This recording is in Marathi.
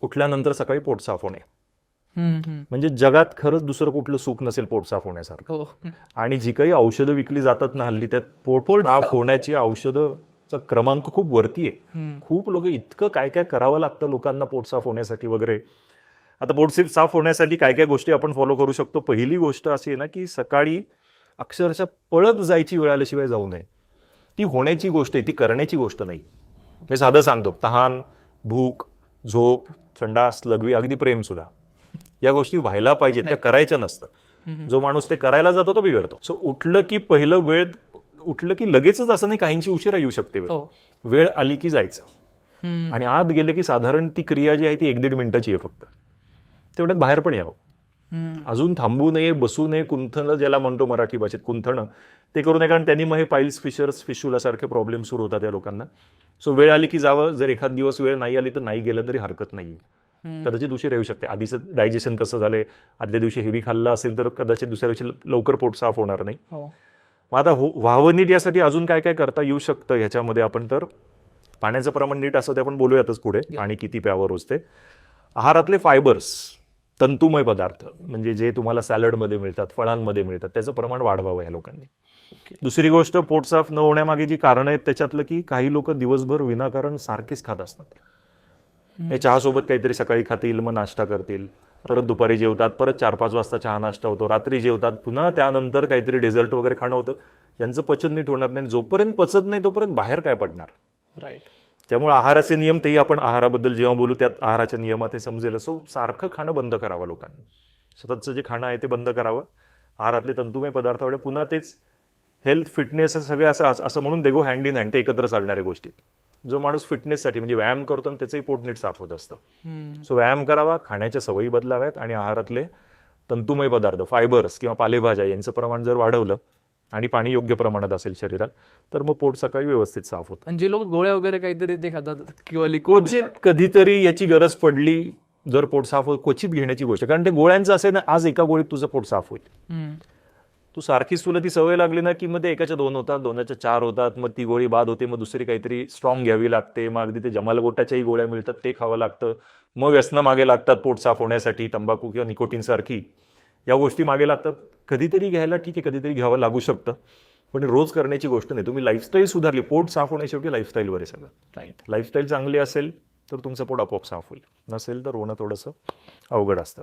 उठल्यानंतर सकाळी पोट साफ होणे. हम्म. म्हणजे जगात खरंच दुसरं कुठलं सुख नसेल पोट साफ होण्यासारखं. हो. आणि जी काही औषधं विकली जातात ना हल्ली, त्यात पोट साफ होण्याची औषधंचा क्रमांक खूप वरती आहे. खूप लोक इतकं काय काय करावं लागतं लोकांना पोट साफ होण्यासाठी वगैरे. आता पोट साफ होण्यासाठी काय काय गोष्टी आपण फॉलो करू शकतो. पहिली गोष्ट अशी आहे ना की सकाळी अक्षरशः पळत जायची वेळ आल्याशिवाय जाऊ नये. ती होण्याची गोष्ट आहे, ती करण्याची गोष्ट नाही. मी साधं सांगतो, तहान, भूक, झोप, संडास, लघवी, अगदी प्रेम सुद्धा, या गोष्टी व्हायला पाहिजेत, त्या करायच्या नसतं. जो माणूस ते करायला जातो तो बिघडतो. सो उठलं की लगेचच असं नाही, काहींची उशिरा येऊ शकते वेळ. वेळ आली की जायचं आणि आत गेले की साधारण ती क्रिया जी आहे ती 1-1.5 मिनिटाची आहे फक्त. तेवढ्यात बाहेर पण यावं. अजून थांबू नये, बसू नये, कुंथणं ज्याला म्हणतो मराठी भाषेत, कुंथणं ते करू नये. कारण त्यांनी मग हे पाईल्स, फिशर्स, फिशुलासारखे प्रॉब्लेम सुरू होतात या लोकांना. सो वेळ आली की जावं. जर एखाद दिवस वेळ नाही आली तर नाही गेलं तरी हरकत नाही. कदाचित उशीर येऊ शकते. आधीचं डायजेशन कसं झालंय, आदल्या दिवशी हेवी खाल्लं असेल तर कदाचित दुसऱ्या दिवशी लवकर पोट साफ होणार नाही. मग आता व्हावं नीट यासाठी अजून काय काय करता येऊ शकतं ह्याच्यामध्ये आपण, तर पाण्याचं प्रमाण नीट असं ते आपण बोलूयातच पुढे, आणि किती प्यावं रोज ते. आहारातले फायबर्स, तंतुमय पदार्थ, म्हणजे जे तुम्हाला सॅलडमध्ये मिळतात, फळांमध्ये मिळतात, त्याचं प्रमाण वाढवावं या लोकांनी. दुसरी गोष्ट, पोट साफ न होण्यामागे जी कारणं आहेत त्याच्यातलं की काही लोक दिवसभर विनाकारण सारखेच खात असतात. हे चहासोबत काहीतरी सकाळी खातील, मग नाश्ता करतील, परत दुपारी जेवतात, परत 4-5 वाजता चहा नाश्ता होतो, रात्री जेवतात, पुन्हा त्यानंतर काहीतरी डेझर्ट वगैरे खाणं होतं. यांचं पचन नीट होणार नाही. जोपर्यंत पचत नाही तोपर्यंत बाहेर काय पडणार. राईट. त्यामुळे आहाराचे नियम, तेही आपण आहाराबद्दल जेव्हा बोलू त्यात आहाराच्या नियमात हे समजेल. असं सारखं खाणं बंद करावं लोकांनी. सततचं जे खाणं आहे ते बंद करावं. आहारातले तंतुमय पदार्थामुळे पुन्हा तेच हेल्थ, फिटनेस सगळे असं म्हणून दे गो हँड इन हँड, ते एकत्र चालणाऱ्या गोष्टी. जो माणूस फिटनेससाठी म्हणजे व्यायाम करतो त्याचंही पोट नीट साफ होत असतं. सो व्यायाम करावा, खाण्याच्या सवयी बदलाव्यात, आणि आहारातले तंतुमय पदार्थ, फायबर्स किंवा पालेभाज्या यांचं प्रमाण जर वाढवलं आणि पाणी योग्य प्रमाणात असेल शरीरात, तर मग पोट सकाळी व्यवस्थित साफ होतं. आणि जे लोक गोळ्या वगैरे काहीतरी ते खातात किंवा लिक्विड, कधीतरी याची गरज पडली, जर पोट साफ होत, क्वचित घेण्याची गोष्ट. कारण ते गोळ्यांचं असे ना, आज एका गोळीत तुझं पोट साफ होईल. तू सारखीच तुला ती सवय लागली ना की मग ते एकाच्या 2 होतात, 2च्या 4 होतात, मग ती गोळी बाद होते, मग दुसरी काहीतरी स्ट्रॉंग घ्यावी लागते, मग अगदी ते जमालगोटाच्याही गोळ्या मिळतात, ते खावं लागतं. मग व्यसनं मागे लागतात पोट साफ होण्यासाठी, तंबाखू किंवा निकोटीन सारखी या गोष्टी मागे लागतात. कधीतरी घ्यायला ठीक आहे, कधीतरी घ्यावं लागू शकतं, पण रोज करण्याची गोष्ट नाही. तुम्ही लाईफस्टाईल सुधारली, पोट साफ होण्या शेवटी लाईफस्टाईलवर आहे सगळं. राईट. लाईफस्टाईल चांगली असेल तर तुमचं पोट आपोआप साफ होईल, नसेल तर होणं थोडंसं अवघड असतं.